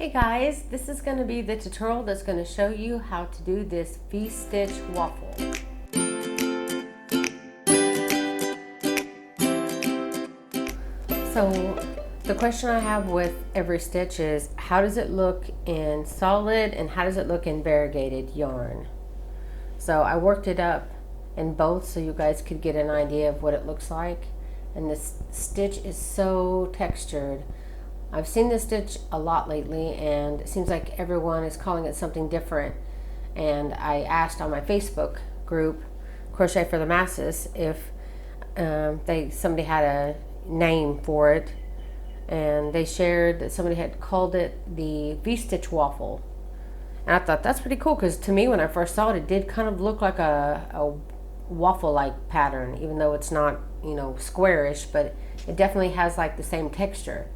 Hey guys, this is going to be the tutorial that's going to show you how to do this V-stitch waffle. So the question I have with every stitch is, how does it look in solid and how does it look in variegated yarn? So I worked it up in both so you guys could get an idea of what it looks like. And this stitch is so textured. I've seen this stitch a lot lately and it seems like everyone is calling it something different. And I asked on my Facebook group, Crochet for the Masses, if somebody had a name for it. And they shared that somebody had called it the V-stitch waffle. And I thought that's pretty cool because to me when I first saw it, it did kind of look like a waffle-like pattern, even though it's not, you know, squarish, but it definitely has like the same texture.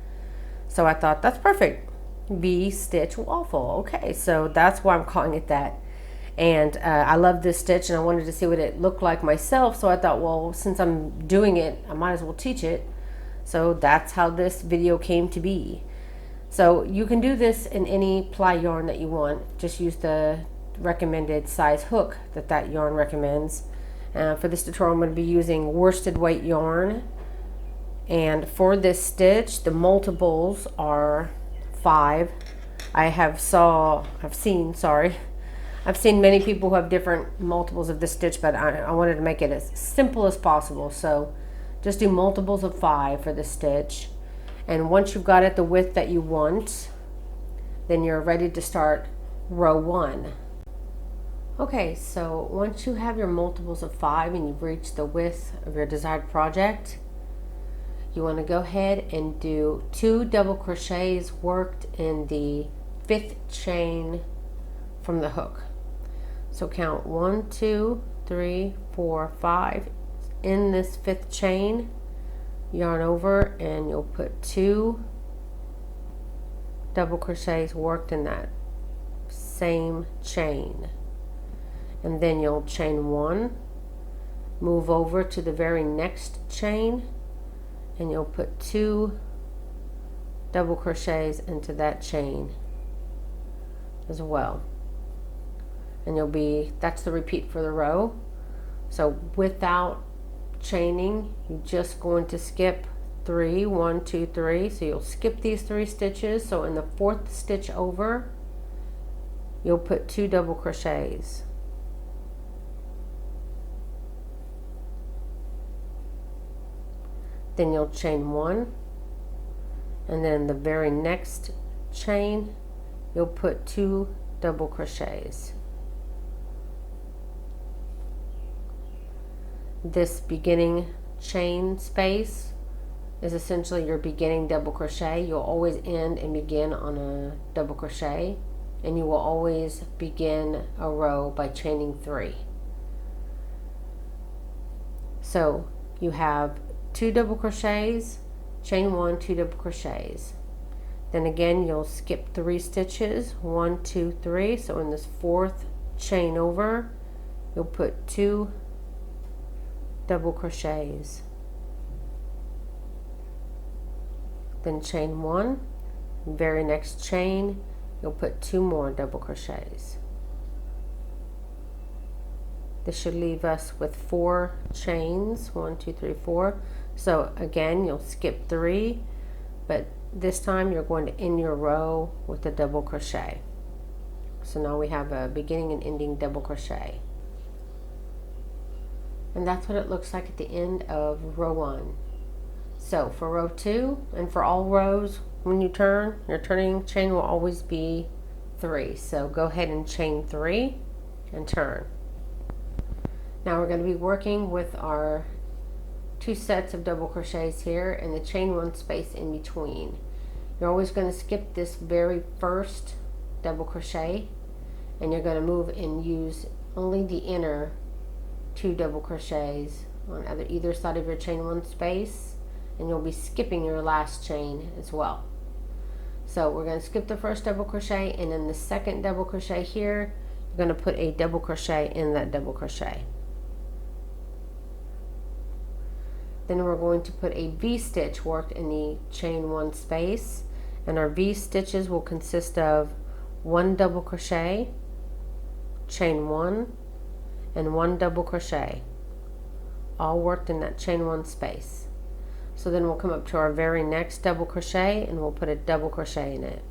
So I thought that's perfect, V-stitch waffle. Okay, so that's why I'm calling it that. And I love this stitch and I wanted to see what it looked like myself. So I thought, well, since I'm doing it, I might as well teach it. So that's how this video came to be. So you can do this in any ply yarn that you want. Just use the recommended size hook that yarn recommends. For this tutorial, I'm going to be using worsted weight yarn. And for this stitch, the multiples are 5. I've seen many people who have different multiples of this stitch, but I wanted to make it as simple as possible. So just do multiples of 5 for this stitch. And once you've got it the width that you want, then you're ready to start row 1. Okay, so once you have your multiples of 5 and you've reached the width of your desired project, you want to go ahead and do 2 double crochets worked in the 5th chain from the hook. So count 1, 2, 3, 4, 5 in this 5th chain, yarn over, and you'll put 2 double crochets worked in that same chain. And then you'll chain 1, move over to the very next chain, and you'll put 2 double crochets into that chain as well. And that's the repeat for the row. So without chaining, you're just going to skip 3, 1, 2, 3. So you'll skip these 3 stitches. So in the 4th stitch over, you'll put 2 double crochets. Then you'll chain 1, and then the very next chain you'll put 2 double crochets. This beginning chain space is essentially your beginning double crochet. You'll always end and begin on a double crochet, and you will always begin a row by chaining 3. So you have 2 double crochets, chain 1, 2 double crochets. Then again you'll skip 3 stitches, 1, 2, 3. So in this 4th chain over, you'll put 2 double crochets. Then chain 1, very next chain, you'll put 2 more double crochets. This should leave us with 4 chains, 1, 2, 3, 4. So again, you'll skip 3, but this time you're going to end your row with a double crochet. So now we have a beginning and ending double crochet. And that's what it looks like at the end of row 1. So for row 2, and for all rows, when you turn, your turning chain will always be 3. So go ahead and chain 3 and turn. Now we're going to be working with our 2 sets of double crochets here and the chain 1 space in between. You're always going to skip this very first double crochet, and you're going to move and use only the inner 2 double crochets on either side of your chain 1 space, and you'll be skipping your last chain as well. So we're going to skip the first double crochet, and in the second double crochet here, you're going to put a double crochet in that double crochet. Then we're going to put a V-stitch worked in the chain 1 space, And our V stitches will consist of 1 double crochet, chain 1, and 1 double crochet, all worked in that chain 1 space. So then we'll come up to our very next double crochet and we'll put a double crochet in it.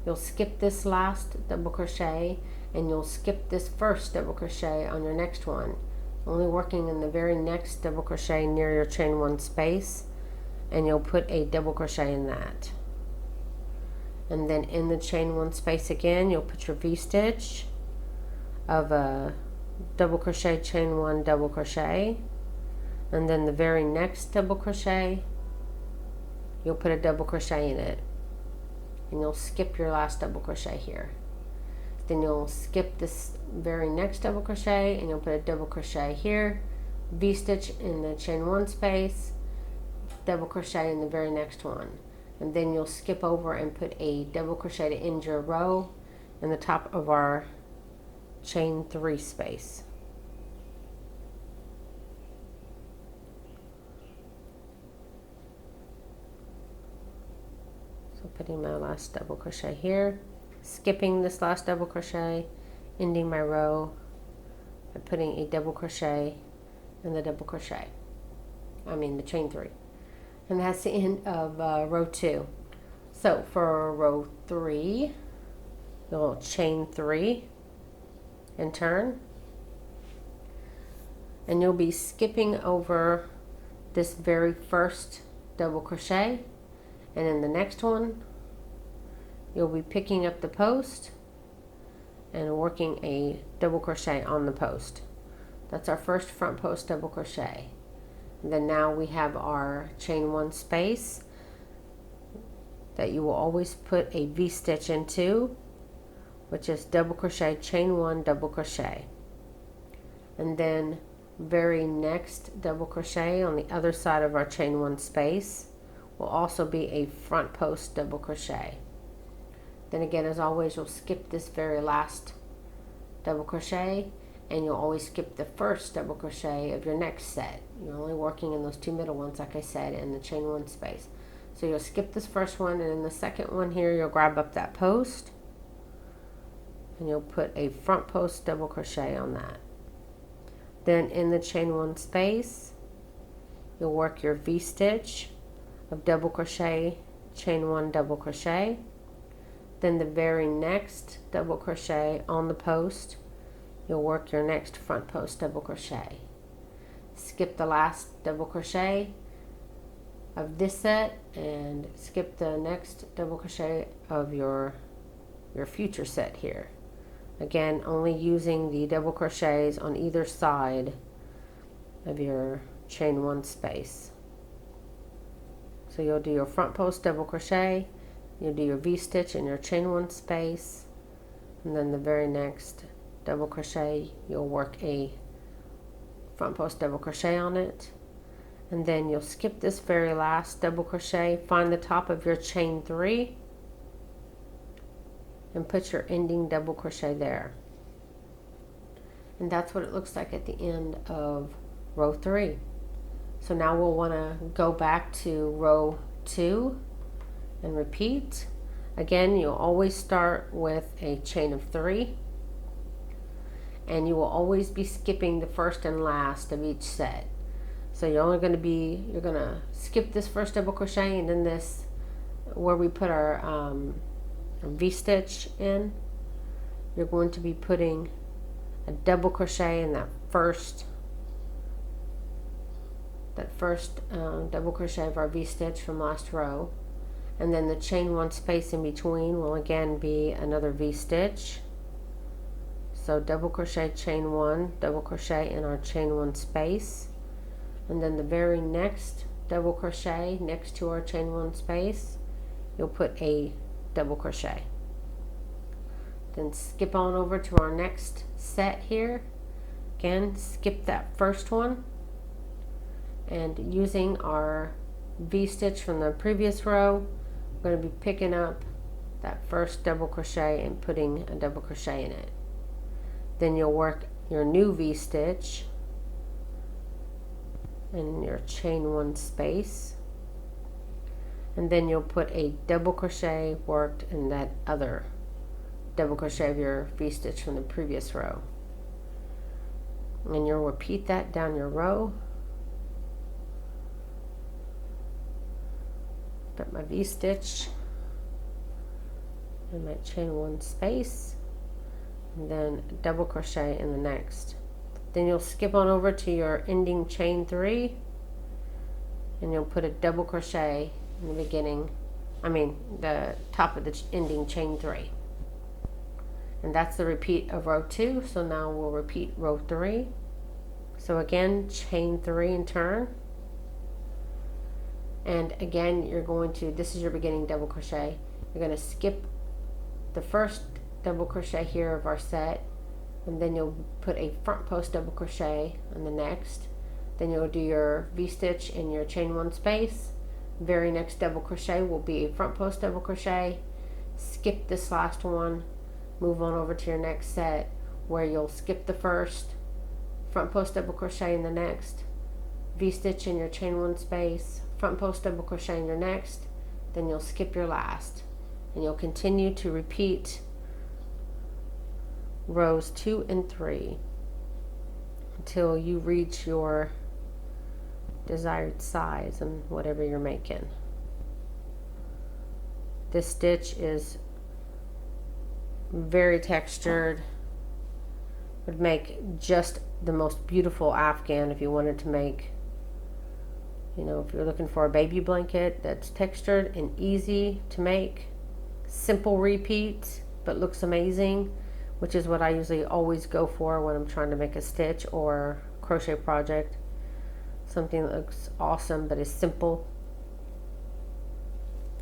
You'll skip this last double crochet and you'll skip this first double crochet on your next one, only working in the very next double crochet near your chain 1 space, and you'll put a double crochet in that. And then in the chain 1 space again, you'll put your V-stitch of a double crochet, chain 1, double crochet, and then the very next double crochet, you'll put a double crochet in it, and you'll skip your last double crochet here. Then you'll skip this very next double crochet and you'll put a double crochet here, V-stitch in the chain 1 space, double crochet in the very next one, and then you'll skip over and put a double crochet to end your row in the top of our chain 3 space. So putting my last double crochet here, skipping this last double crochet, ending my row by putting a double crochet in the double crochet, the chain 3. And that's the end of row 2. So for row 3, you'll chain 3 and turn, and you'll be skipping over this very first double crochet, and in the next one you'll be picking up the post and working a double crochet on the post. That's our first front post double crochet. And then now we have our chain 1 space that you will always put a V-stitch into, which is double crochet, chain 1, double crochet. And then very next double crochet on the other side of our chain 1 space will also be a front post double crochet. Then again, as always, you'll skip this very last double crochet, and you'll always skip the first double crochet of your next set. You're only working in those 2 middle ones, like I said, in the chain 1 space. So you'll skip this first one, and in the second one here, you'll grab up that post, and you'll put a front post double crochet on that. Then in the chain 1 space, you'll work your V-stitch of double crochet, chain 1, double crochet. Then the very next double crochet on the post, you'll work your next front post double crochet. Skip the last double crochet of this set and skip the next double crochet of your future set here. Again, only using the double crochets on either side of your chain 1 space. So you'll do your front post double crochet, you'll do your V-stitch in your chain 1 space, and then the very next double crochet, you'll work a front post double crochet on it, and then you'll skip this very last double crochet, find the top of your chain 3, and put your ending double crochet there. And that's what it looks like at the end of row 3. So now we'll want to go back to row 2 and repeat. Again, you'll always start with a chain of 3, and you will always be skipping the first and last of each set. So you're going to skip this first double crochet, and then this where we put our V-stitch in, you're going to be putting a double crochet in that first double crochet of our V-stitch from last row, and then the chain 1 space in between will again be another V-stitch. So double crochet, chain 1, double crochet in our chain 1 space, and then the very next double crochet next to our chain 1 space, you'll put a double crochet. Then skip on over to our next set here. Again, skip that first one, and using our V-stitch from the previous row, we're going to be picking up that first double crochet and putting a double crochet in it. Then you'll work your new V-stitch in your chain 1 space, and then you'll put a double crochet worked in that other double crochet of your V-stitch from the previous row, and you'll repeat that down your row. Put my V-stitch and my chain 1 space, and then double crochet in the next. Then you'll skip on over to your ending chain 3, and you'll put a double crochet in the beginning, the top of the ending chain 3. And that's the repeat of row 2. So now we'll repeat row 3. So again, chain 3 and turn. And again, you're going to, this is your beginning double crochet. You're going to skip the first double crochet here of our set, and then you'll put a front post double crochet on the next. Then you'll do your V-stitch in your chain 1 space. Very next double crochet will be a front post double crochet. Skip this last one, move on over to your next set, where you'll skip the first, front post double crochet in the next, V-stitch in your chain 1 space, front post double crochet in your next, then you'll skip your last, and you'll continue to repeat rows 2 and 3 until you reach your desired size and whatever you're making. This stitch is very textured. Would make just the most beautiful afghan if you wanted to make, if you're looking for a baby blanket that's textured and easy to make, simple repeats but looks amazing, which is what I usually always go for when I'm trying to make a stitch or crochet project. Something that looks awesome but is simple,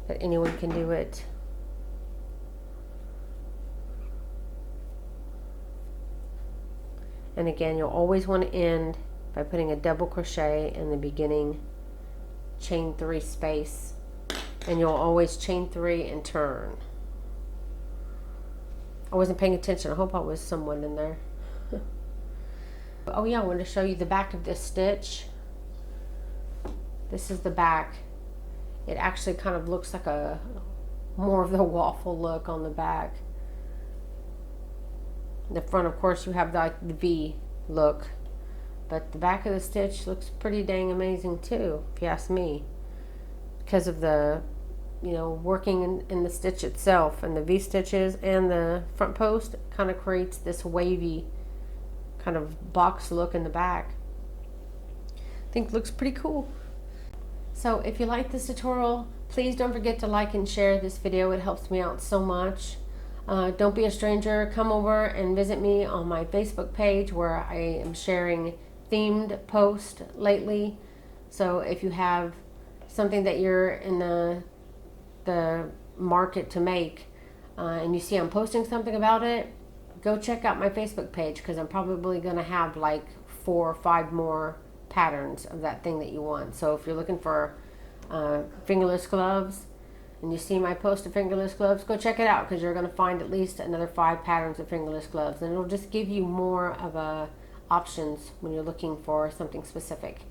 that anyone can do it. And again, you'll always want to end by putting a double crochet in the beginning chain 3 space, and you'll always chain 3 and turn. I wasn't paying attention. I hope I was someone in there. Oh yeah, I wanted to show you the back of this stitch. This is the back. It actually kind of looks like a more of the waffle look on the back. The front, of course, you have the V look, but the back of the stitch looks pretty dang amazing too, if you ask me, because of the working in the stitch itself, and the V stitches and the front post kind of creates this wavy kind of box look in the back. I think it looks pretty cool. So if you like this tutorial, please don't forget to like and share this video. It helps me out so much. Don't be a stranger. Come over and visit me on my Facebook page, where I am sharing themed posts lately. So if you have something that you're in the market to make, and you see I'm posting something about it, go check out my Facebook page, because I'm probably going to have like 4 or 5 more patterns of that thing that you want. So if you're looking for fingerless gloves, and you see my post of fingerless gloves, go check it out, because you're going to find at least another 5 patterns of fingerless gloves, and it'll just give you more of options when you're looking for something specific.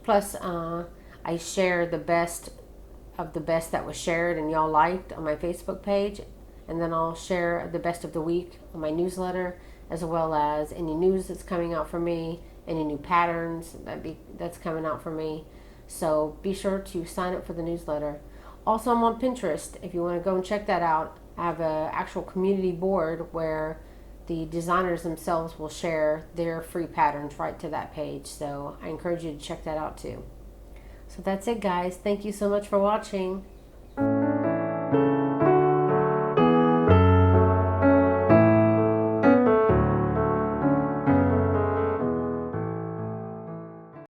Plus, I share the best of the best that was shared and y'all liked on my Facebook page, and then I'll share the best of the week on my newsletter, as well as any news that's coming out for me, any new patterns that's coming out for me. So be sure to sign up for the newsletter. Also, I'm on Pinterest if you want to go and check that out. I have an actual community board where the designers themselves will share their free patterns right to that page. So I encourage you to check that out too. So that's it, guys. Thank you so much for watching.